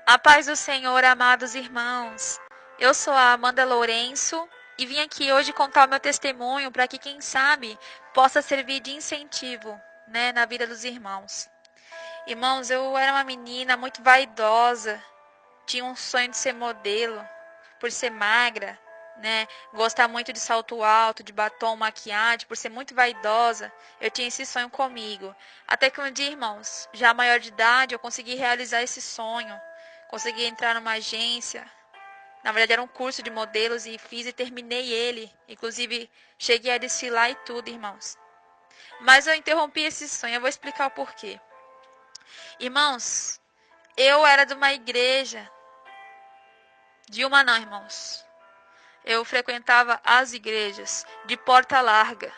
A paz do Senhor, amados irmãos. Eu sou a Amanda Lourenço e vim aqui hoje contar o meu testemunho para que, quem sabe, possa servir de incentivo, na vida dos irmãos. Irmãos, eu era uma menina muito vaidosa, tinha um sonho de ser modelo, por ser magra, gostar muito de salto alto, de batom, maquiagem, por ser muito vaidosa, eu tinha esse sonho comigo. Até que um dia, irmãos, já maior de idade, eu consegui realizar esse sonho. Consegui entrar numa agência. Na verdade, era um curso de modelos e fiz e terminei ele. Inclusive, cheguei a desfilar e tudo, irmãos. Mas eu interrompi esse sonho. Eu vou explicar o porquê. Irmãos, eu era de uma igreja. De uma não, irmãos. Eu frequentava as igrejas de porta larga.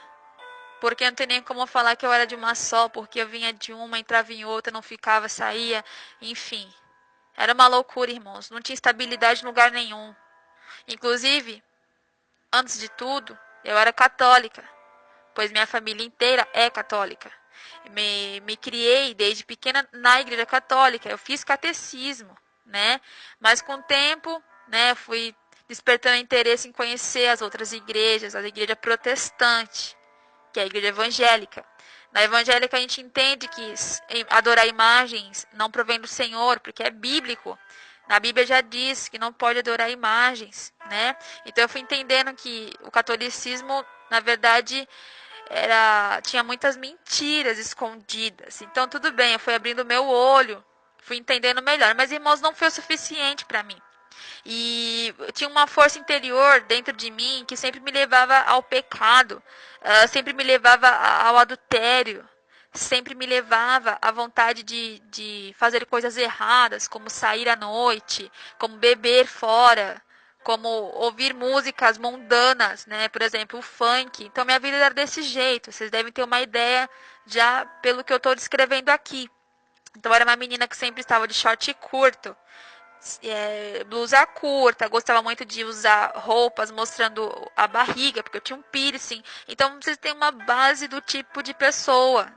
Porque não tem nem como falar que eu era de uma só. Porque eu vinha de uma, entrava em outra, não ficava, saía. Enfim. Era uma loucura, irmãos. Não tinha estabilidade em lugar nenhum. Inclusive, antes de tudo, eu era católica, pois minha família inteira é católica. Me criei desde pequena na igreja católica. Eu fiz catecismo, Mas com o tempo, fui despertando interesse em conhecer as outras igrejas, a igreja protestante, que é a igreja evangélica. Na evangélica a gente entende que adorar imagens não provém do Senhor, porque é bíblico. Na Bíblia já diz que não pode adorar imagens, Então eu fui entendendo que o catolicismo, na verdade, tinha muitas mentiras escondidas. Então tudo bem, eu fui abrindo meu olho, fui entendendo melhor. Mas, irmãos, não foi o suficiente para mim. E tinha uma força interior dentro de mim que sempre me levava ao pecado, sempre me levava ao adultério, sempre me levava à vontade de fazer coisas erradas, como sair à noite, como beber fora, como ouvir músicas mundanas, Por exemplo, o funk. Então minha vida era desse jeito. Vocês devem ter uma ideia já pelo que eu estou descrevendo aqui. Então eu era uma menina que sempre estava de short curto, blusa curta, gostava muito de usar roupas mostrando a barriga, porque eu tinha um piercing. Então vocês têm uma base do tipo de pessoa,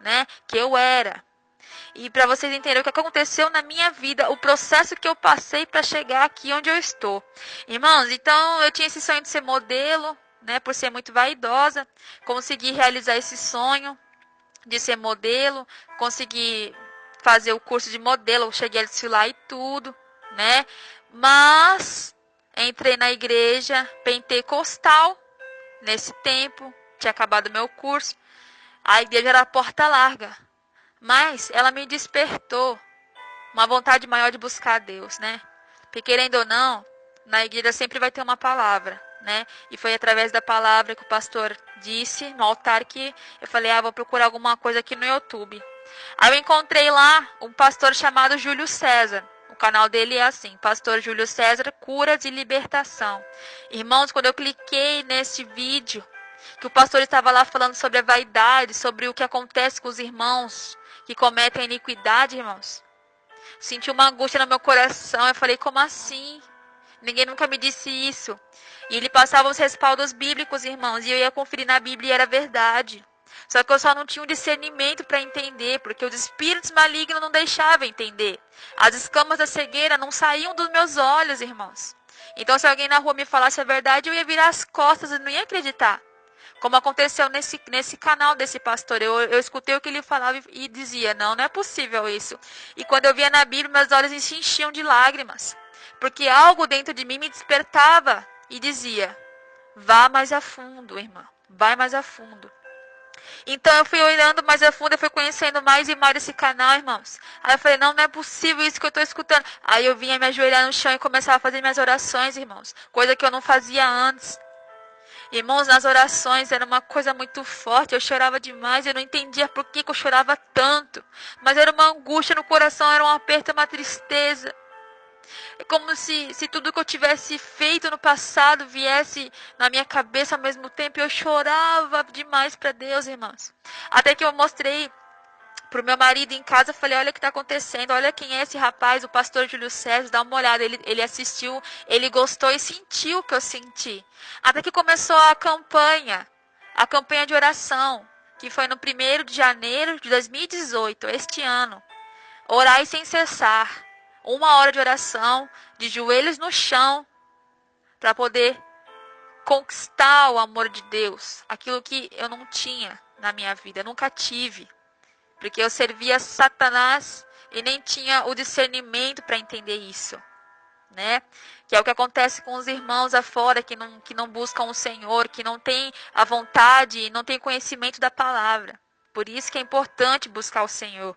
que eu era. E para vocês entenderem o que aconteceu na minha vida, o processo que eu passei para chegar aqui onde eu estou. Irmãos, então eu tinha esse sonho de ser modelo, por ser muito vaidosa, consegui realizar esse sonho de ser modelo, consegui fazer o curso de modelo, cheguei a desfilar e tudo, Mas entrei na igreja pentecostal nesse tempo, tinha acabado meu curso. A igreja era porta larga, mas ela me despertou uma vontade maior de buscar a Deus, Porque querendo ou não, na igreja sempre vai ter uma palavra, E foi através da palavra que o pastor disse no altar que eu falei, vou procurar alguma coisa aqui no YouTube. Aí eu encontrei lá um pastor chamado Júlio César. O canal dele é assim, Pastor Júlio César, Curas e Libertação. Irmãos, quando eu cliquei nesse vídeo, que o pastor estava lá falando sobre a vaidade, sobre o que acontece com os irmãos que cometem iniquidade, irmãos. Senti uma angústia no meu coração. Eu falei, como assim? Ninguém nunca me disse isso. E ele passava os respaldos bíblicos, irmãos, e eu ia conferir na Bíblia e era verdade. Só que eu só não tinha um discernimento para entender, porque os espíritos malignos não deixavam entender. As escamas da cegueira não saíam dos meus olhos, irmãos. Então, se alguém na rua me falasse a verdade, eu ia virar as costas e não ia acreditar. Como aconteceu nesse canal desse pastor. Eu escutei o que ele falava e dizia, não é possível isso. E quando eu via na Bíblia, meus olhos se enchiam de lágrimas. Porque algo dentro de mim me despertava e dizia, vá mais a fundo, irmã, vai mais a fundo. Então eu fui olhando mais a fundo, eu fui conhecendo mais e mais esse canal, irmãos. Aí eu falei, não é possível isso que eu estou escutando. Aí eu vinha me ajoelhar no chão e começava a fazer minhas orações, irmãos. Coisa que eu não fazia antes. Irmãos, nas orações era uma coisa muito forte, eu chorava demais, eu não entendia por que eu chorava tanto. Mas era uma angústia no coração, era um aperto, uma tristeza. É como se tudo que eu tivesse feito no passado viesse na minha cabeça ao mesmo tempo. Eu chorava demais para Deus, irmãos. Até que eu mostrei para o meu marido em casa, falei, olha o que está acontecendo, olha quem é esse rapaz, o pastor Júlio César, dá uma olhada. Ele assistiu, ele gostou e sentiu o que eu senti. Até que começou a campanha de oração, que foi no 1º de janeiro de 2018, este ano. Orai sem cessar. 1 hora de oração, de joelhos no chão, para poder conquistar o amor de Deus, aquilo que eu não tinha na minha vida, eu nunca tive, porque eu servia Satanás e nem tinha o discernimento para entender isso, né? Que é o que acontece com os irmãos afora que não buscam o Senhor, que não tem a vontade, não tem conhecimento da palavra. Por isso que é importante buscar o Senhor.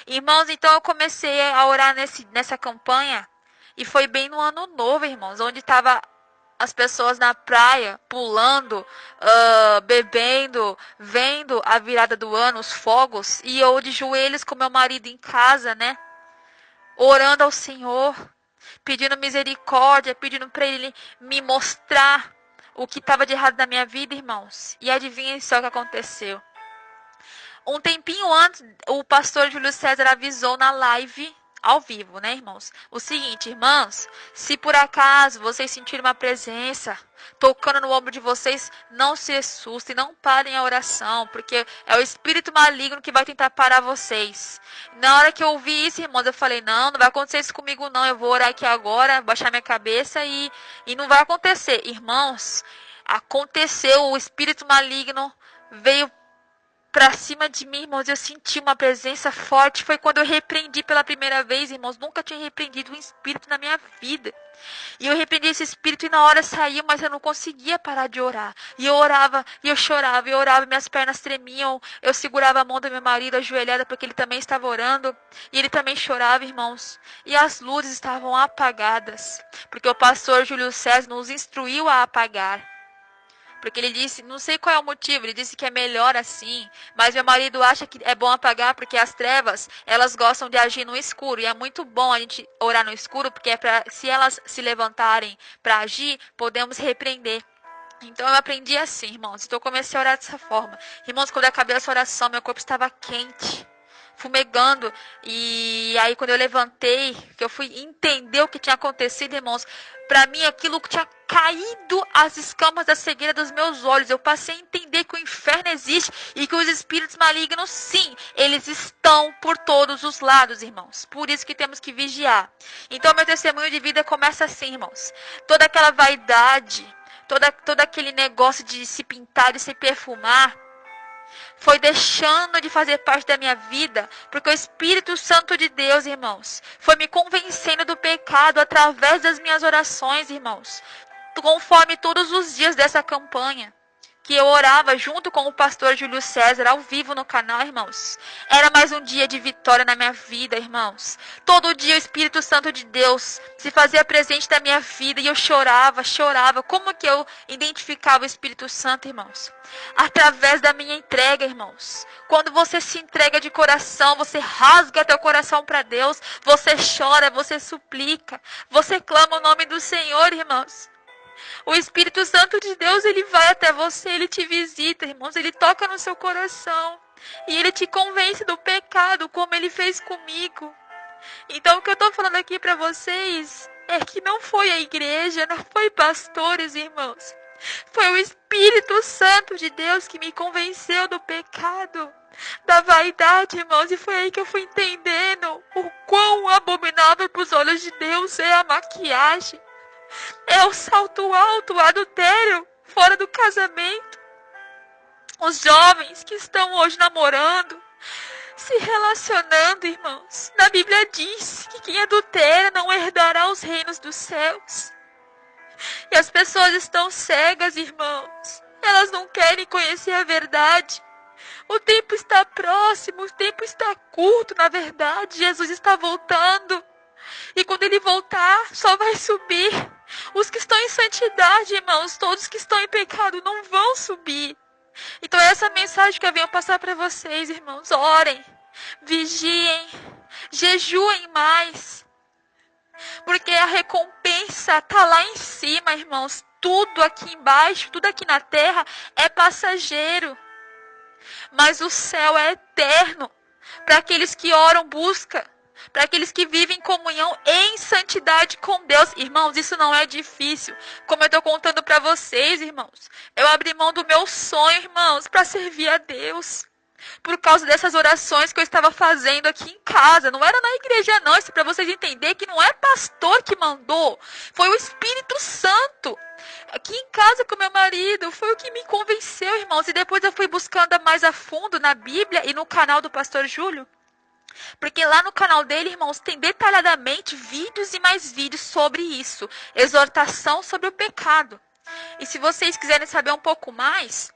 Irmãos, então eu comecei a orar nessa campanha e foi bem no ano novo, irmãos, onde estava as pessoas na praia, pulando, bebendo, vendo a virada do ano, os fogos, e eu de joelhos com meu marido em casa, né? Orando ao Senhor, pedindo misericórdia, pedindo para Ele me mostrar o que estava de errado na minha vida, irmãos. E adivinhem só o que aconteceu. Um tempinho antes, o pastor Júlio César avisou na live ao vivo, né, irmãos? O seguinte, irmãos, se por acaso vocês sentirem uma presença tocando no ombro de vocês, não se assustem, não parem a oração, porque é o espírito maligno que vai tentar parar vocês. Na hora que eu ouvi isso, irmãos, eu falei, não vai acontecer isso comigo não, eu vou orar aqui agora, baixar minha cabeça e não vai acontecer. Irmãos, aconteceu, o espírito maligno veio pra cima de mim, irmãos, eu senti uma presença forte. Foi quando eu repreendi pela primeira vez, irmãos. Nunca tinha repreendido um espírito na minha vida. E eu repreendi esse espírito e na hora saiu, mas eu não conseguia parar de orar. E eu orava, e eu chorava, e eu orava, minhas pernas tremiam. Eu segurava a mão do meu marido ajoelhada, porque ele também estava orando. E ele também chorava, irmãos. E as luzes estavam apagadas, porque o pastor Júlio César nos instruiu a apagar. Porque ele disse, não sei qual é o motivo, ele disse que é melhor assim. Mas meu marido acha que é bom apagar porque as trevas, elas gostam de agir no escuro. E é muito bom a gente orar no escuro, porque é pra, se elas se levantarem para agir, podemos repreender. Então eu aprendi assim, irmãos. Então eu comecei a orar dessa forma. Irmãos, quando eu acabei essa oração, meu corpo estava quente, fumegando. E aí quando eu levantei, que eu fui entender o que tinha acontecido, irmãos, para mim aquilo que tinha caído as escamas da cegueira dos meus olhos. Eu passei a entender que o inferno existe e que os espíritos malignos, sim, eles estão por todos os lados, irmãos. Por isso que temos que vigiar. Então meu testemunho de vida começa assim, irmãos. Toda aquela vaidade, todo aquele negócio de se pintar, de se perfumar, foi deixando de fazer parte da minha vida, porque o Espírito Santo de Deus, irmãos, foi me convencendo do pecado através das minhas orações, irmãos, conforme todos os dias dessa campanha, que eu orava junto com o pastor Júlio César, ao vivo no canal, irmãos. Era mais um dia de vitória na minha vida, irmãos. Todo dia o Espírito Santo de Deus se fazia presente na minha vida e eu chorava. Como que eu identificava o Espírito Santo, irmãos? Através da minha entrega, irmãos. Quando você se entrega de coração, você rasga teu coração para Deus, você chora, você suplica, você clama o nome do Senhor, irmãos. O Espírito Santo de Deus, ele vai até você, ele te visita, irmãos, ele toca no seu coração e ele te convence do pecado, como ele fez comigo. Então, o que eu estou falando aqui para vocês é que não foi a igreja, não foi pastores, irmãos. Foi o Espírito Santo de Deus que me convenceu do pecado, da vaidade, irmãos, e foi aí que eu fui entendendo o quão abominável para os olhos de Deus é a maquiagem. É o salto alto, o adultério, fora do casamento. Os jovens que estão hoje namorando, se relacionando, irmãos. Na Bíblia diz que quem adultera não herdará os reinos dos céus. E as pessoas estão cegas, irmãos. Elas não querem conhecer a verdade. O tempo está próximo, o tempo está curto, na verdade. Jesus está voltando. E quando ele voltar, só vai subir os que estão em santidade, irmãos. Todos que estão em pecado não vão subir. Então essa é a mensagem que eu venho passar para vocês, irmãos. Orem, vigiem, jejuem mais. Porque a recompensa está lá em cima, irmãos. Tudo aqui embaixo, tudo aqui na terra é passageiro. Mas o céu é eterno. Para aqueles que oram, buscam. Para aqueles que vivem em comunhão em santidade com Deus. Irmãos, isso não é difícil. Como eu estou contando para vocês, irmãos. Eu abri mão do meu sonho, irmãos, para servir a Deus. por causa dessas orações que eu estava fazendo aqui em casa. Não era na igreja, não. Isso é para vocês entenderem que não é pastor que mandou. Foi o Espírito Santo. Aqui em casa com meu marido. Foi o que me convenceu, irmãos. E depois eu fui buscando mais a fundo na Bíblia e no canal do pastor Júlio. Porque lá no canal dele, irmãos, tem detalhadamente vídeos e mais vídeos sobre isso. Exortação sobre o pecado. E se vocês quiserem saber um pouco mais,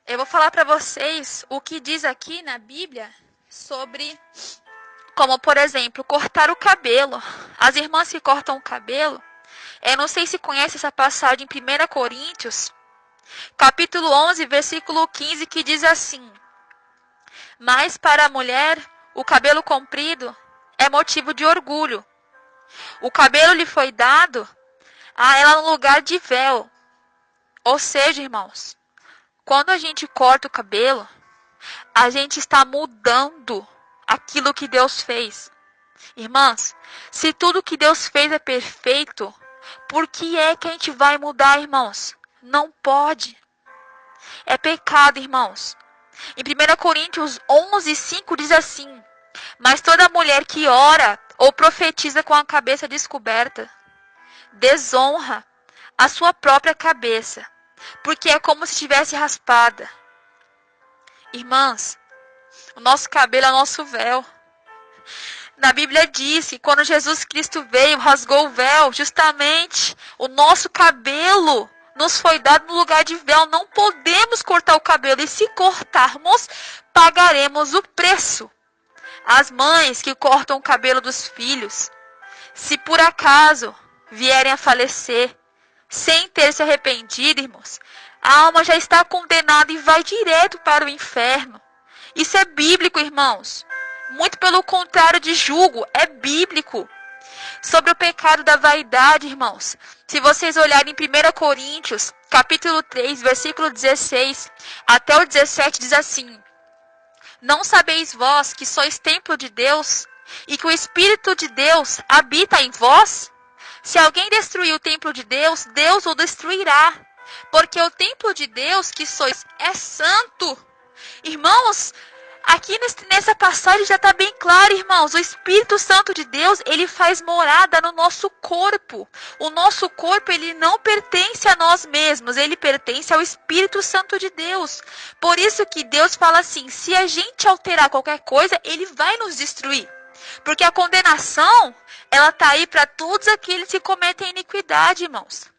eu vou falar para vocês o que diz aqui na Bíblia sobre, como por exemplo, cortar o cabelo. As irmãs que cortam o cabelo, eu não sei se conhece essa passagem em 1 Coríntios, capítulo 11, versículo 15, que diz assim: mas para a mulher, o cabelo comprido é motivo de orgulho. O cabelo lhe foi dado a ela no lugar de véu. Ou seja, irmãos, quando a gente corta o cabelo, a gente está mudando aquilo que Deus fez. Irmãs, se tudo que Deus fez é perfeito, por que é que a gente vai mudar, irmãos? Não pode. É pecado, irmãos. Em 1 Coríntios 11, 5 diz assim: mas toda mulher que ora ou profetiza com a cabeça descoberta, desonra a sua própria cabeça, porque é como se estivesse raspada. Irmãs, o nosso cabelo é o nosso véu. Na Bíblia diz que quando Jesus Cristo veio, rasgou o véu, justamente o nosso cabelo nos foi dado no lugar de véu. Não podemos cortar o cabelo, e se cortarmos, pagaremos o preço. As mães que cortam o cabelo dos filhos, se por acaso vierem a falecer, sem ter se arrependido, irmãos, a alma já está condenada e vai direto para o inferno. Isso é bíblico, irmãos. Muito pelo contrário de julgo, é bíblico. Sobre o pecado da vaidade, irmãos, se vocês olharem em 1 Coríntios, capítulo 3, versículo 16 até o 17, diz assim: não sabeis vós que sois templo de Deus, e que o Espírito de Deus habita em vós? Se alguém destruir o templo de Deus, Deus o destruirá. Porque o templo de Deus que sois é santo. Irmãos, aqui nessa passagem já está bem claro, irmãos. O Espírito Santo de Deus, ele faz morada no nosso corpo. O nosso corpo, ele não pertence a nós mesmos. Ele pertence ao Espírito Santo de Deus. Por isso que Deus fala assim: se a gente alterar qualquer coisa, ele vai nos destruir. Porque a condenação, ela está aí para todos aqueles que cometem iniquidade, irmãos.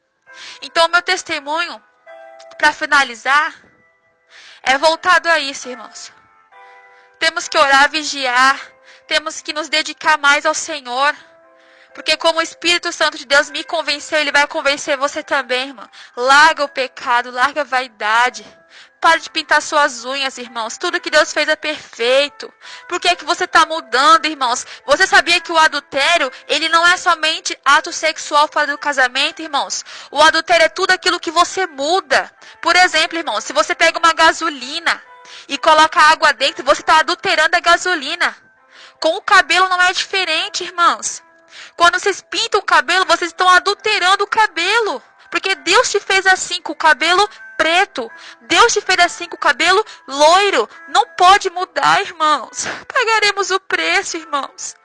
Então, o meu testemunho, para finalizar, é voltado a isso, irmãos. Temos que orar, vigiar, temos que nos dedicar mais ao Senhor. Porque como o Espírito Santo de Deus me convenceu, ele vai convencer você também, irmão. Larga o pecado, larga a vaidade. Pare de pintar suas unhas, irmãos. Tudo que Deus fez é perfeito. Por que é que você está mudando, irmãos? Você sabia que o adultério, ele não é somente ato sexual fora do casamento, irmãos? O adultério é tudo aquilo que você muda. Por exemplo, irmãos, se você pega uma gasolina e coloca água dentro, você está adulterando a gasolina. Com o cabelo não é diferente, irmãos. Quando vocês pintam o cabelo, vocês estão adulterando o cabelo. Porque Deus te fez assim, com o cabelo preto. Deus te fez assim, com o cabelo loiro. Não pode mudar, irmãos. Pagaremos o preço, irmãos.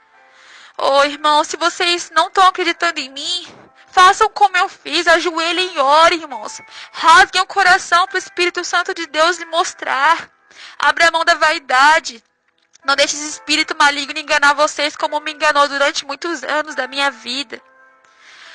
Oh, irmãos, se vocês não estão acreditando em mim, façam como eu fiz. Ajoelhem e orem, irmãos. Rasguem o coração para o Espírito Santo de Deus lhe mostrar. Abra a mão da vaidade. Não deixe esse espírito maligno enganar vocês como me enganou durante muitos anos da minha vida.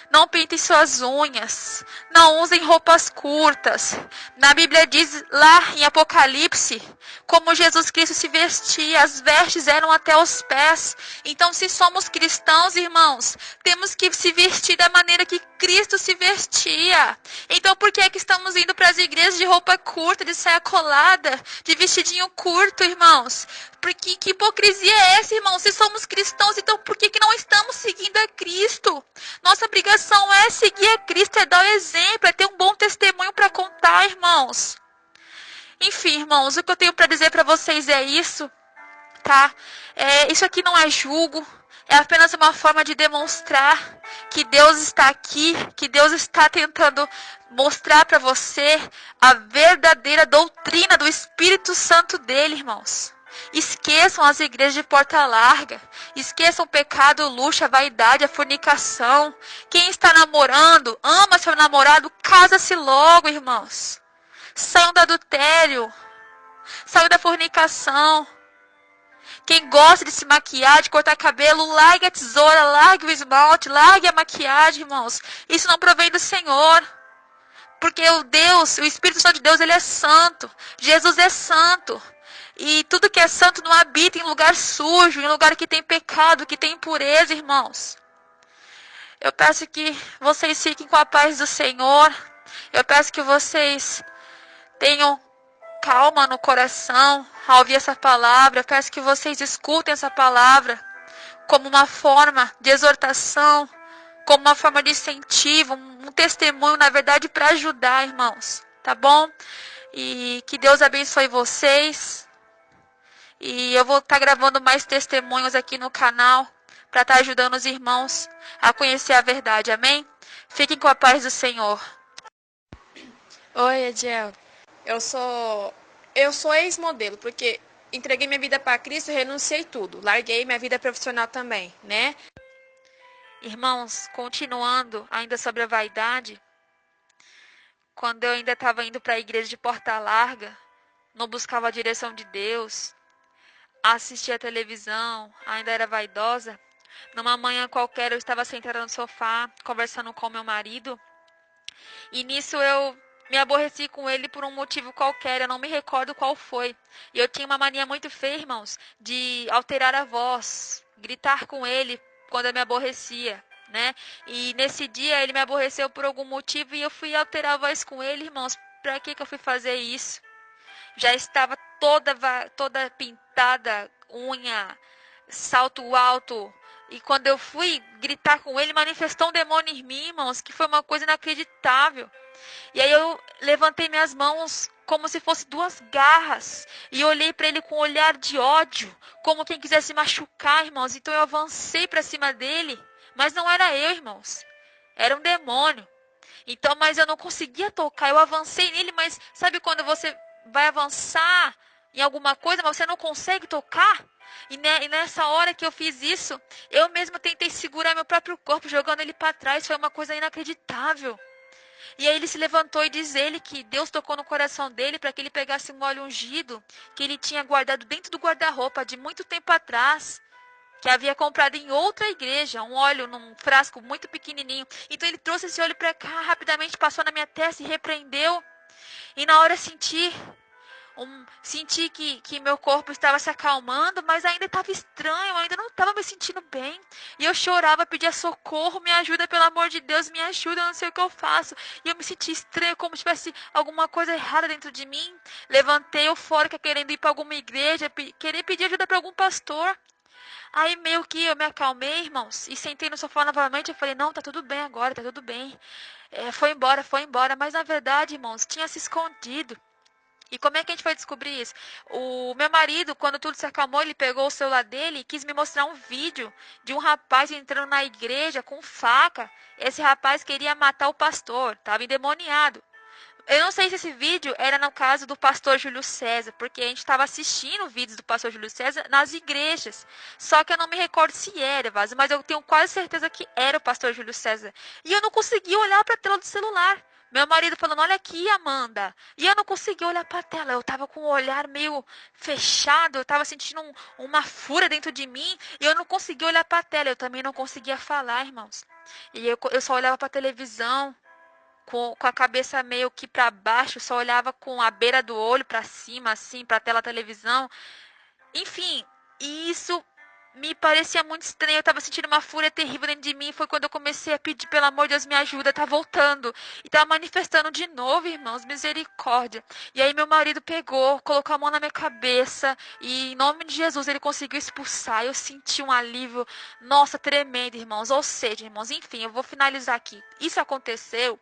Não pintem suas unhas. Não usem roupas curtas. Na Bíblia diz lá em Apocalipse, como Jesus Cristo se vestia, as vestes eram até os pés. Então, se somos cristãos, irmãos, temos que se vestir da maneira que Cristo se vestia. Então, por que é que estamos indo para as igrejas de roupa curta, de saia colada, de vestidinho curto, irmãos? Porque que hipocrisia é essa, irmãos? Se somos cristãos, então por que não estamos seguindo a Cristo? Nossa obrigação é seguir a Cristo, é dar o exemplo, é ter um bom testemunho para contar, irmãos. Enfim, irmãos, o que eu tenho para dizer para vocês é isso, tá? Isso aqui não é julgo, é apenas uma forma de demonstrar que Deus está aqui, que Deus está tentando mostrar para você a verdadeira doutrina do Espírito Santo dele, irmãos. Esqueçam as igrejas de porta larga. Esqueçam o pecado, o luxo, a vaidade, a fornicação. Quem está namorando, ama seu namorado, casa-se logo, irmãos. Saiam do adultério. Saiam da fornicação. Quem gosta de se maquiar, de cortar cabelo, largue a tesoura, largue o esmalte, largue a maquiagem, irmãos. Isso não provém do Senhor. Porque o Espírito Santo de Deus, ele é santo. Jesus é santo. E tudo que é santo não habita em lugar sujo, em lugar que tem pecado, que tem impureza, irmãos. Eu peço que vocês fiquem com a paz do Senhor. Eu peço que vocês tenham calma no coração ao ouvir essa palavra. Eu peço que vocês escutem essa palavra como uma forma de exortação, como uma forma de incentivo, um testemunho, na verdade, para ajudar, irmãos. Tá bom? E que Deus abençoe vocês. E eu vou estar gravando mais testemunhos aqui no canal para estar ajudando os irmãos a conhecer a verdade. Amém? Fiquem com a paz do Senhor. Oi, Ediel. Eu sou ex-modelo, porque entreguei minha vida para Cristo e renunciei tudo. Larguei minha vida profissional também, né? Irmãos, continuando ainda sobre a vaidade, quando eu ainda estava indo para a igreja de porta larga, não buscava a direção de Deus, assistia a televisão, ainda era vaidosa. Numa manhã qualquer eu estava sentada no sofá, conversando com meu marido, e nisso eu me aborreci com ele por um motivo qualquer, eu não me recordo qual foi. E eu tinha uma mania muito feia, irmãos, de alterar a voz, gritar com ele quando eu me aborrecia, né? E nesse dia ele me aborreceu por algum motivo e eu fui alterar a voz com ele, irmãos. Pra que eu fui fazer isso? Já estava toda pintada, unha, salto alto. E quando eu fui gritar com ele, manifestou um demônio em mim, irmãos, que foi uma coisa inacreditável. E aí eu levantei minhas mãos como se fossem duas garras. E olhei para ele com um olhar de ódio, como quem quisesse machucar, irmãos. Então eu avancei para cima dele. Mas não era eu, irmãos. Era um demônio. Então, mas eu não conseguia tocar. Eu avancei nele, mas sabe quando você vai avançar em alguma coisa, mas você não consegue tocar? E nessa hora que eu fiz isso, eu mesmo tentei segurar meu próprio corpo, jogando ele para trás. Foi uma coisa inacreditável. E aí ele se levantou e diz ele que Deus tocou no coração dele para que ele pegasse um óleo ungido que ele tinha guardado dentro do guarda-roupa de muito tempo atrás, que havia comprado em outra igreja, um óleo num frasco muito pequenininho. Então ele trouxe esse óleo para cá, rapidamente passou na minha testa e repreendeu. E na hora senti que meu corpo estava se acalmando, mas ainda estava estranho, eu ainda não estava me sentindo bem. E eu chorava, pedia socorro, me ajuda, pelo amor de Deus, me ajuda, eu não sei o que eu faço. E eu me senti estranho, como se tivesse alguma coisa errada dentro de mim. Levantei eufórica, querendo ir para alguma igreja, querer pedir ajuda para algum pastor. Aí meio que eu me acalmei, irmãos, e sentei no sofá novamente. Eu falei, não, tá tudo bem agora, tá tudo bem. Foi embora. Mas na verdade, irmãos, tinha se escondido. E como é que a gente foi descobrir isso? O meu marido, quando tudo se acalmou, ele pegou o celular dele e quis me mostrar um vídeo de um rapaz entrando na igreja com faca. Esse rapaz queria matar o pastor, estava endemoniado. Eu não sei se esse vídeo era no caso do pastor Júlio César, porque a gente estava assistindo vídeos do pastor Júlio César nas igrejas. Só que eu não me recordo se era, Vaso, mas eu tenho quase certeza que era o pastor Júlio César. E eu não conseguia olhar para a tela do celular. Meu marido falando, olha aqui, Amanda. E eu não conseguia olhar para a tela. Eu estava com o olhar meio fechado. Eu estava sentindo uma fúria dentro de mim. E eu não conseguia olhar para a tela. Eu também não conseguia falar, irmãos. E eu só olhava para a televisão com a cabeça meio que para baixo. Só olhava com a beira do olho para cima, assim, para a tela da televisão. Enfim, e isso me parecia muito estranho. Eu estava sentindo uma fúria terrível dentro de mim. Foi quando eu comecei a pedir, pelo amor de Deus, me ajuda, tá voltando. E tá manifestando de novo, irmãos, misericórdia. E aí meu marido pegou, colocou a mão na minha cabeça e em nome de Jesus ele conseguiu expulsar. Eu senti um alívio, nossa, tremendo, irmãos. Ou seja, irmãos, enfim, eu vou finalizar aqui. Isso aconteceu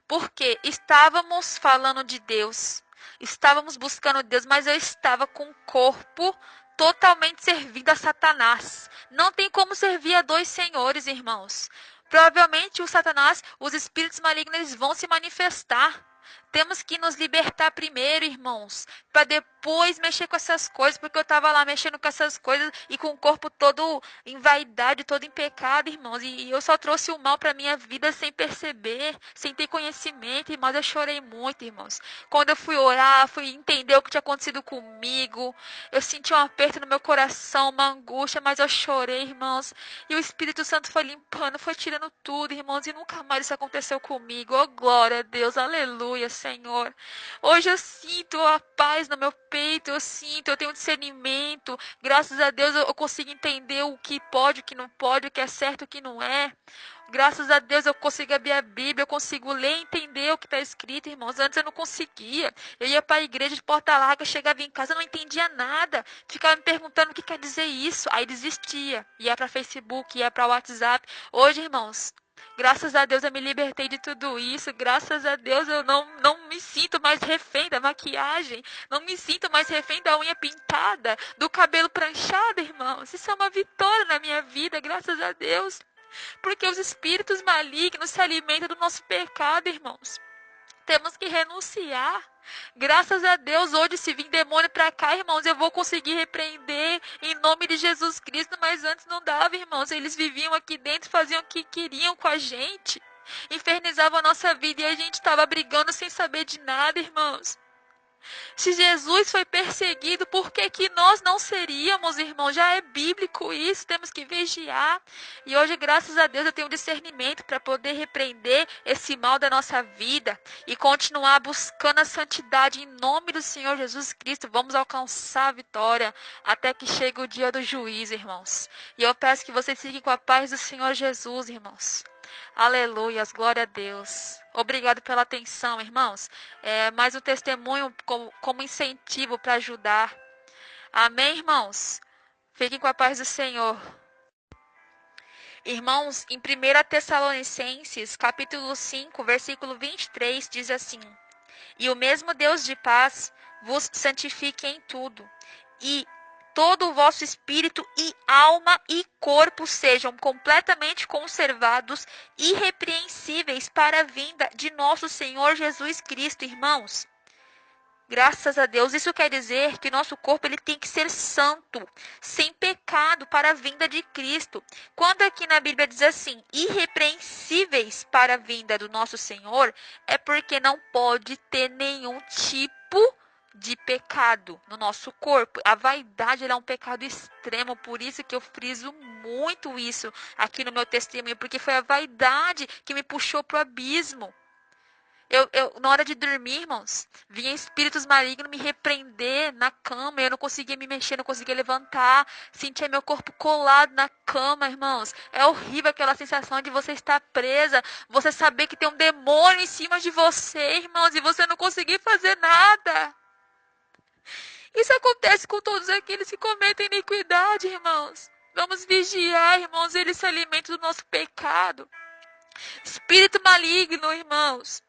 porque estávamos falando de Deus, estávamos buscando Deus, mas eu estava com o corpo totalmente servindo a Satanás. Não tem como servir a dois senhores, irmãos. Provavelmente o Satanás, os espíritos malignos, eles vão se manifestar. Temos que nos libertar primeiro, irmãos, para depois mexer com essas coisas, porque eu estava lá mexendo com essas coisas e com o corpo todo em vaidade, todo em pecado, irmãos, e eu só trouxe o mal para minha vida sem perceber, sem ter conhecimento, irmãos, eu chorei muito, irmãos. Quando eu fui orar, fui entender o que tinha acontecido comigo, eu senti um aperto no meu coração, uma angústia, mas eu chorei, irmãos, e o Espírito Santo foi limpando, foi tirando tudo, irmãos, e nunca mais isso aconteceu comigo. Oh, glória a Deus, aleluia, Senhor. Hoje eu sinto a paz no meu peito, eu tenho discernimento. Graças a Deus eu consigo entender o que pode, o que não pode, o que é certo, o que não é. Graças a Deus eu consigo abrir a Bíblia, eu consigo ler e entender o que está escrito, irmãos. Antes eu não conseguia. Eu ia para a igreja de porta larga, chegava em casa, eu não entendia nada. Ficava me perguntando o que quer dizer isso. Aí desistia. Ia para Facebook, ia para WhatsApp. Hoje, irmãos, graças a Deus eu me libertei de tudo isso. Graças a Deus eu não me sinto mais refém da maquiagem. Não me sinto mais refém da unha pintada, do cabelo pranchado, irmãos. Isso é uma vitória na minha vida, graças a Deus. Porque os espíritos malignos se alimentam do nosso pecado, irmãos. Temos que renunciar. Graças a Deus, hoje, se vir demônio para cá, irmãos, eu vou conseguir repreender em nome de Jesus Cristo. Mas antes não dava, irmãos. Eles viviam aqui dentro, faziam o que queriam com a gente. Infernizavam a nossa vida e a gente estava brigando sem saber de nada, irmãos. Se Jesus foi perseguido, por que que nós não seríamos, irmão? Já é bíblico isso, temos que vigiar. E hoje, graças a Deus, eu tenho discernimento para poder repreender esse mal da nossa vida e continuar buscando a santidade em nome do Senhor Jesus Cristo. Vamos alcançar a vitória até que chegue o dia do juízo, irmãos. E eu peço que vocês fiquem com a paz do Senhor Jesus, irmãos. Aleluias, glória a Deus. Obrigado pela atenção, irmãos. Mais um testemunho como incentivo para ajudar. Amém, irmãos? Fiquem com a paz do Senhor. Irmãos, em 1 Tessalonicenses, capítulo 5, versículo 23, diz assim: E o mesmo Deus de paz vos santifique em tudo, e todo o vosso espírito e alma e corpo sejam completamente conservados, irrepreensíveis para a vinda de nosso Senhor Jesus Cristo, irmãos. Graças a Deus, isso quer dizer que nosso corpo ele tem que ser santo, sem pecado para a vinda de Cristo. Quando aqui na Bíblia diz assim, irrepreensíveis para a vinda do nosso Senhor, é porque não pode ter nenhum tipo de pecado no nosso corpo. A vaidade é um pecado extremo, por isso que eu friso muito isso aqui no meu testemunho, porque foi a vaidade que me puxou para o abismo. Na hora de dormir, irmãos, vinha espíritos malignos me repreender na cama, eu não conseguia me mexer, não conseguia levantar, sentia meu corpo colado na cama, irmãos. É horrível aquela sensação de você estar presa, você saber que tem um demônio em cima de você, irmãos, e você não conseguir fazer nada. Isso acontece com todos aqueles que cometem iniquidade, irmãos. Vamos vigiar, irmãos, eles se alimentam do nosso pecado. Espírito maligno, irmãos.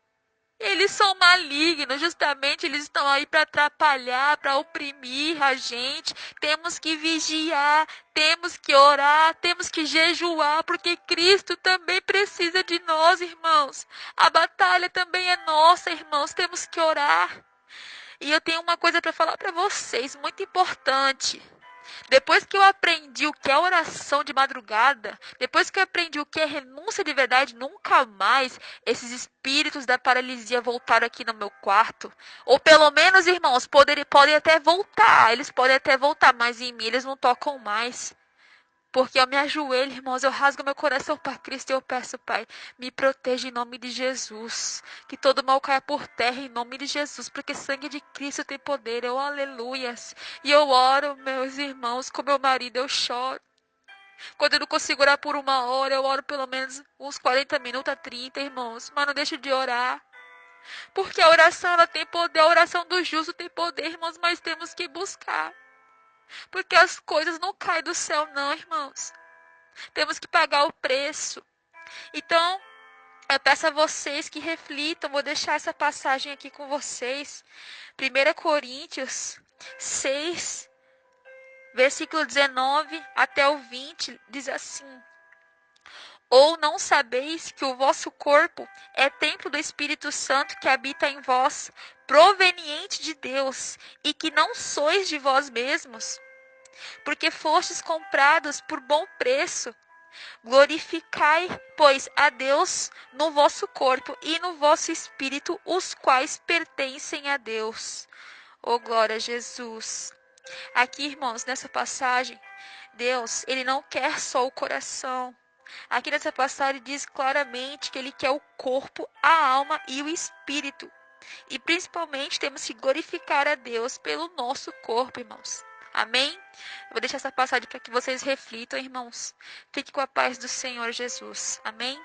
Eles são malignos, justamente eles estão aí para atrapalhar, para oprimir a gente. Temos que vigiar, temos que orar, temos que jejuar, porque Cristo também precisa de nós, irmãos. A batalha também é nossa, irmãos, temos que orar. E eu tenho uma coisa para falar para vocês, muito importante. Depois que eu aprendi o que é oração de madrugada, depois que eu aprendi o que é renúncia de verdade, nunca mais esses espíritos da paralisia voltaram aqui no meu quarto. Ou pelo menos, irmãos, podem até voltar, eles podem até voltar, mas em mim eles não tocam mais. Porque eu me ajoelho, irmãos, eu rasgo meu coração para Cristo e eu peço, Pai, me proteja em nome de Jesus. Que todo mal caia por terra em nome de Jesus, porque sangue de Cristo tem poder, eu aleluias. E eu oro, meus irmãos, com meu marido eu choro. Quando eu não consigo orar por 1 hora, eu oro pelo menos uns 40 minutos a 30, irmãos. Mas não deixo de orar. Porque a oração, ela tem poder, a oração do justo tem poder, irmãos, mas temos que buscar. Porque as coisas não caem do céu, não, irmãos. Temos que pagar o preço. Então, eu peço a vocês que reflitam. Vou deixar essa passagem aqui com vocês. 1 Coríntios 6, versículo 19 até o 20, diz assim: Ou não sabeis que o vosso corpo é templo do Espírito Santo que habita em vós, proveniente de Deus, e que não sois de vós mesmos? Porque fostes comprados por bom preço. Glorificai, pois, a Deus no vosso corpo e no vosso espírito, os quais pertencem a Deus. Oh, glória a Jesus. Aqui, irmãos, nessa passagem, Deus, ele não quer só o coração. Aqui nessa passagem diz claramente que ele quer o corpo, a alma e o espírito. E principalmente temos que glorificar a Deus pelo nosso corpo, irmãos. Amém? Eu vou deixar essa passagem para que vocês reflitam, irmãos. Fique com a paz do Senhor Jesus. Amém?